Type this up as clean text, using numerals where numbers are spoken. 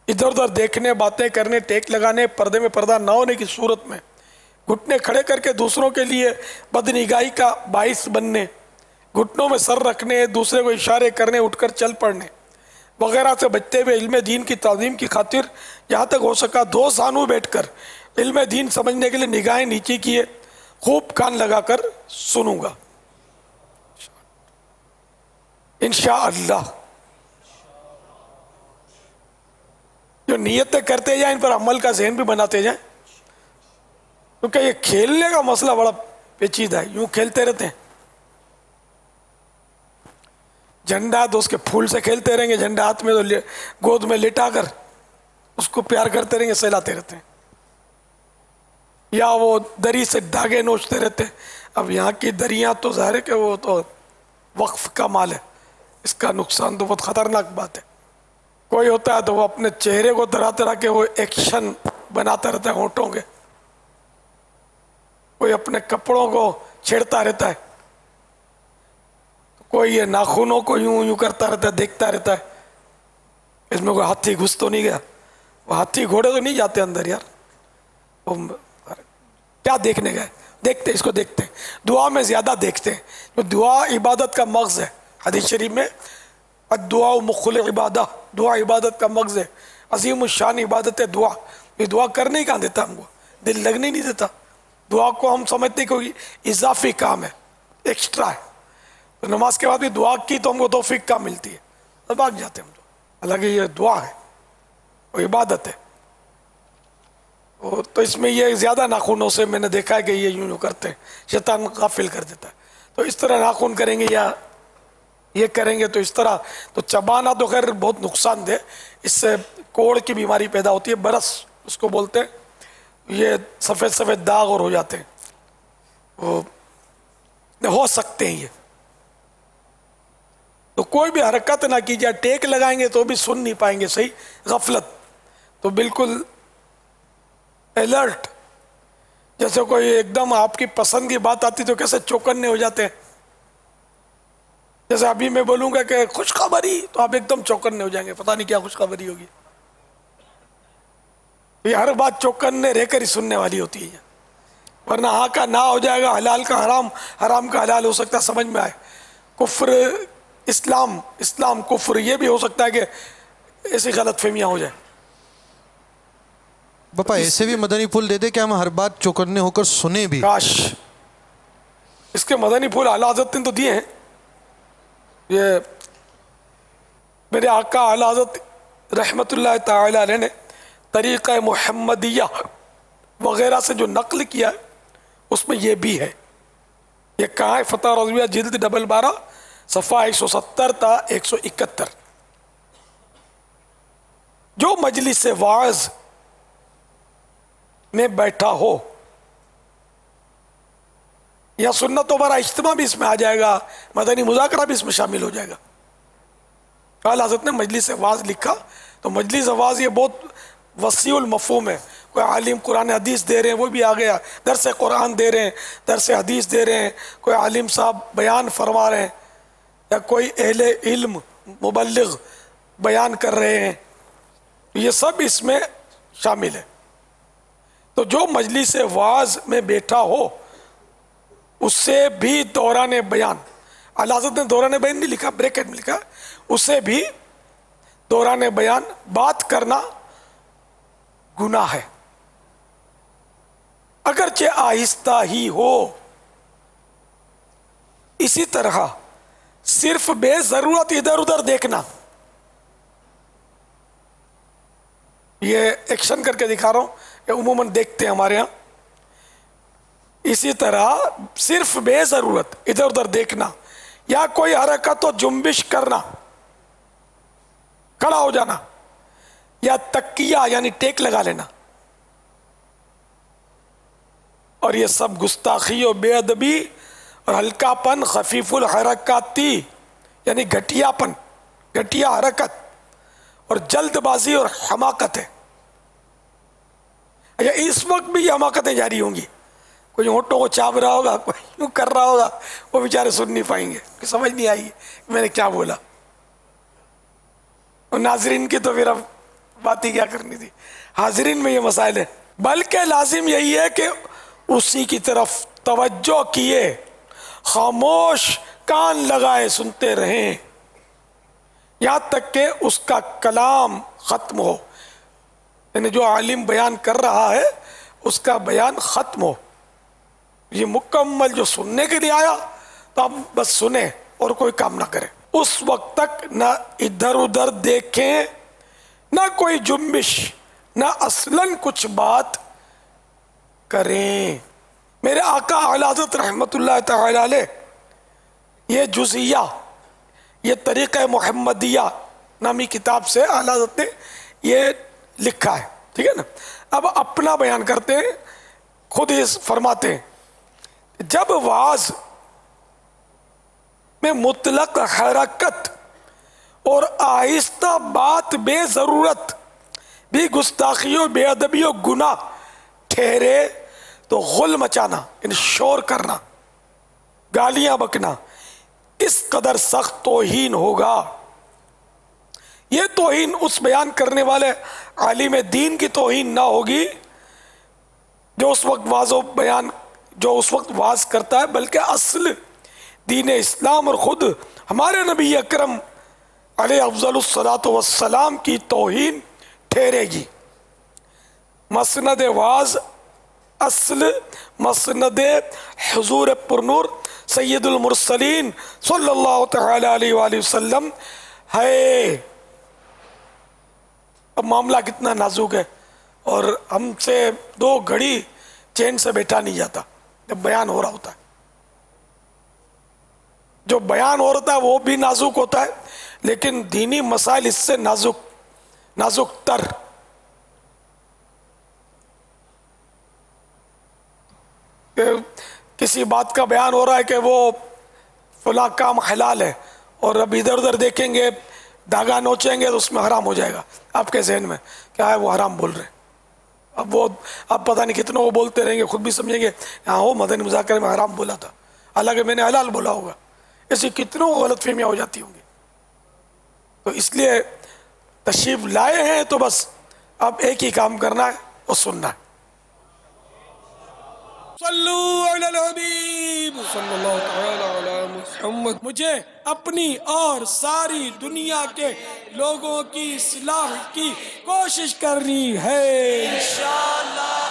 ادھر ادھر دیکھنے، باتیں کرنے، ٹیک لگانے، پردے میں پردہ نہ ہونے کی صورت میں گھٹنے کھڑے کر کے دوسروں کے لیے بدنگاہی کا باعث بننے، گھٹنوں میں سر رکھنے، دوسرے کو اشارے کرنے، اٹھ کر چل پڑنے وغیرہ سے بچتے ہوئے علم دین کی تعظیم کی خاطر جہاں تک ہو سکا دو زانو بیٹھ کر علم دین سمجھنے کے لیے نگاہیں نیچی کیے، خوب کان لگا کر سنوں گا انشاءاللہ۔ جو نیتیں کرتے جائیں ان پر عمل کا ذہن بھی بناتے جائیں، کیونکہ یہ کھیلنے کا مسئلہ بڑا پیچیدہ ہے، یوں کھیلتے رہتے ہیں، جھنڈا تو اس کے پھول سے کھیلتے رہیں گے، جھنڈا ہاتھ میں تو گود میں لٹا کر اس کو پیار کرتے رہیں گے، سہلاتے رہتے ہیں، یا وہ دری سے دھاگے نوچتے رہتے ہیں۔ اب یہاں کی دریاں تو ظاہر ہے کہ وہ تو وقف کا مال ہے، اس کا نقصان تو بہت خطرناک بات ہے۔ کوئی ہوتا ہے تو وہ اپنے چہرے کو طرح طرح کے وہ ایکشن بناتا رہتا ہے ہونٹوں کے، کوئی اپنے کپڑوں کو چھیڑتا رہتا ہے، کوئی یہ ناخنوں کو یوں یوں کرتا رہتا ہے، دیکھتا رہتا ہے اس میں کوئی ہاتھی گھس تو نہیں گیا۔ وہ ہاتھی گھوڑے تو نہیں جاتے اندر یار، وہ کیا دیکھنے گئے؟ دیکھتے اس کو دیکھتے ہیں، دعا میں زیادہ دیکھتے ہیں، جو دعا عبادت کا مغز ہے۔ حدیث شریف میں الدعاء مخ العبادہ، دعا عبادت کا مغز ہے، عظیم الشان عبادت ہے دعا۔ یہ دعا کرنے ہی کہاں دیتا ہم کو، دل لگنے نہیں دیتا۔ دعا کو ہم سمجھتے ہیں کوئی اضافی کام ہے، ایکسٹرا ہے، تو نماز کے بعد بھی دعا کی تو ہم کو توفیق کام ملتی ہے تو بھاگ جاتے ہیں ہم تو، حالانکہ یہ دعا ہے، وہ عبادت ہے۔ تو اس میں یہ زیادہ ناخنوں سے میں نے دیکھا ہے کہ یہ یوں یوں کرتے ہیں، شیطان غافل کر دیتا ہے۔ تو اس طرح ناخن کریں گے یا یہ کریں گے تو اس طرح تو چبانا تو خیر بہت نقصان دہ، اس سے کوڑ کی بیماری پیدا ہوتی ہے، برس اس کو بولتے ہیں، یہ سفید سفید داغ اور ہو جاتے ہیں، وہ ہو سکتے ہیں۔ یہ تو کوئی بھی حرکت نہ کی جائے، ٹیک لگائیں گے تو بھی سن نہیں پائیں گے صحیح، غفلت تو بالکل الرٹ، جیسے کوئی ایک دم آپ کی پسند کی بات آتی تو کیسے چوکنے ہو جاتے ہیں، جیسے ابھی میں بولوں گا کہ خوشخبری تو آپ ایک دم چوکنے ہو جائیں گے، پتہ نہیں کیا خوشخبری ہوگی۔ یہ ہر بات چوکنے رہ کر ہی سننے والی ہوتی ہے، ورنہ ہاں کا نہ ہو جائے گا، حلال کا حرام، حرام کا حلال ہو سکتا ہے، سمجھ میں آئے، کفر اسلام، اسلام کفر، یہ بھی ہو سکتا ہے کہ ایسی غلط فہمیاں ہو جائیں۔ باپا ایسے بھی مدنی پھول دے دے کہ ہم ہر بات چوکنے ہو کر سنیں بھی۔ کاش اس کے مدنی پھول اعلیٰ حضرت نے تو دیے ہیں، یہ میرے آقا اعلیٰ حضرت رحمت اللہ تعالی علیہ نے طریقہ محمدیہ وغیرہ سے جو نقل کیا ہے اس میں یہ بھی ہے۔ یہ کہاں ہے؟ فتح رضویہ جلد 12 صفحہ 170 تا 171۔ جو مجلس واعظ میں بیٹھا ہو، یا سنت و برا اجتماع بھی اس میں آ جائے گا، مدنی مذاکرہ بھی اس میں شامل ہو جائے گا۔ اعلیٰ حضرت نے مجلس واعظ لکھا، تو مجلس واعظ یہ بہت وسیع المفہوم ہے، کوئی عالم قرآن حدیث دے رہے ہیں وہ بھی آ گیا، درس قرآن دے رہے ہیں، درس حدیث دے رہے ہیں، کوئی عالم صاحب بیان فرما رہے ہیں، یا کوئی اہل علم مبلغ بیان کر رہے ہیں، یہ سب اس میں شامل ہے۔ تو جو مجلس واعظ میں بیٹھا ہو اس سے بھی دوران بیان، اعلیٰ حضرت نے دوران بیان نہیں لکھا، بریکٹ میں لکھا، اسے بھی دوران بیان بات کرنا گناہ ہے، اگرچہ آہستہ ہی ہو۔ اسی طرح صرف بے ضرورت ادھر ادھر دیکھنا، یہ ایکشن کر کے دکھا رہا ہوں، یہ عموماً دیکھتے ہیں ہمارے ہاں۔ اسی طرح صرف بے ضرورت ادھر ادھر دیکھنا یا کوئی حرکت و جنبش کرنا، کھڑا ہو جانا یا تکیہ یعنی ٹیک لگا لینا، اور یہ سب گستاخی و بے ادبی اور ہلکا پن، خفیف الحرکاتی یعنی گھٹیا پن، گھٹیا حرکت اور جلد بازی اور حماقت ہے۔ اچھا اس وقت بھی یہ حماقتیں جاری ہوں گی، کوئی ہونٹوں کو چاپ رہا ہوگا، کوئی یوں کر رہا ہوگا، وہ بیچارے سن نہیں پائیں گے کہ سمجھ نہیں آئی کہ میں نے کیا بولا، اور ناظرین کی تو پھر اب بات ہی کیا کرنی تھی، حاضرین میں یہ مسائل ہے. بلکہ لازم یہی ہے کہ اسی کی طرف توجہ کیے، خاموش کان لگائے سنتے رہیں یہاں تک کہ اس کا کلام ختم ہو، یعنی جو عالم بیان کر رہا ہے اس کا بیان ختم ہو. یہ مکمل جو سننے کے لیے آیا تو آپ بس سنیں اور کوئی کام نہ کریں. اس وقت تک نہ ادھر ادھر دیکھیں، نہ کوئی جنبش، نہ اصلاً کچھ بات کریں. میرے آقا اعلیٰ حضرت رحمت اللہ تعالی علیہ یہ جزیہ، یہ طریقہ محمدیہ نامی کتاب سے اعلیٰ حضرت نے یہ لکھا ہے، ٹھیک ہے نا. اب اپنا بیان کرتے ہیں، خود ہی فرماتے ہیں جب وعظ میں مطلق حرکت اور آہستہ بات بے ضرورت بھی گستاخیوں، بے ادبیوں، گناہ ٹھہرے تو غل مچانا، یعنی شور کرنا، گالیاں بکنا اس قدر سخت توہین ہوگا. یہ توہین اس بیان کرنے والے عالم دین کی توہین نہ ہوگی جو اس وقت واز کرتا ہے، بلکہ اصل دین اسلام اور خود ہمارے نبی اکرم علیہ افضل الصلاۃ والسلام کی توہین ٹھہرے گی. مسند واز اصل مسند حضور پرنور سید المرسلین صلی اللہ تعالی علیہ وآلہ وسلم ہے. اب معاملہ کتنا نازک ہے، اور ہم سے 2 گھڑی چین سے بیٹھا نہیں جاتا جب بیان ہو رہا ہوتا ہے. جو بیان ہو رہا ہے وہ بھی نازک ہوتا ہے، لیکن دینی مسائل اس سے نازک تر. کسی بات کا بیان ہو رہا ہے کہ وہ فلاں کام حلال ہے، اور اب ادھر ادھر دیکھیں گے، دھاگا نوچیں گے تو اس میں حرام ہو جائے گا. آپ کے ذہن میں کیا ہے؟ وہ حرام بول رہے ہیں. اب پتہ نہیں کتنے وہ بولتے رہیں گے، خود بھی سمجھیں گے ہاں وہ مدنی مذاکرے میں حرام بولا تھا، حالانکہ میں نے حلال بولا ہوگا. ایسی کتنوں غلط فہمیاں ہو جاتی ہوں گی. تو اس لیے تشریف لائے ہیں تو بس اب ایک ہی کام کرنا ہے اور سننا ہے. صلو علی الحبیب صلی اللہ تعالی علی محمد. مجھے اپنی اور ساری دنیا کے لوگوں کی اصلاح کی کوشش کرنی ہے انشاءاللہ.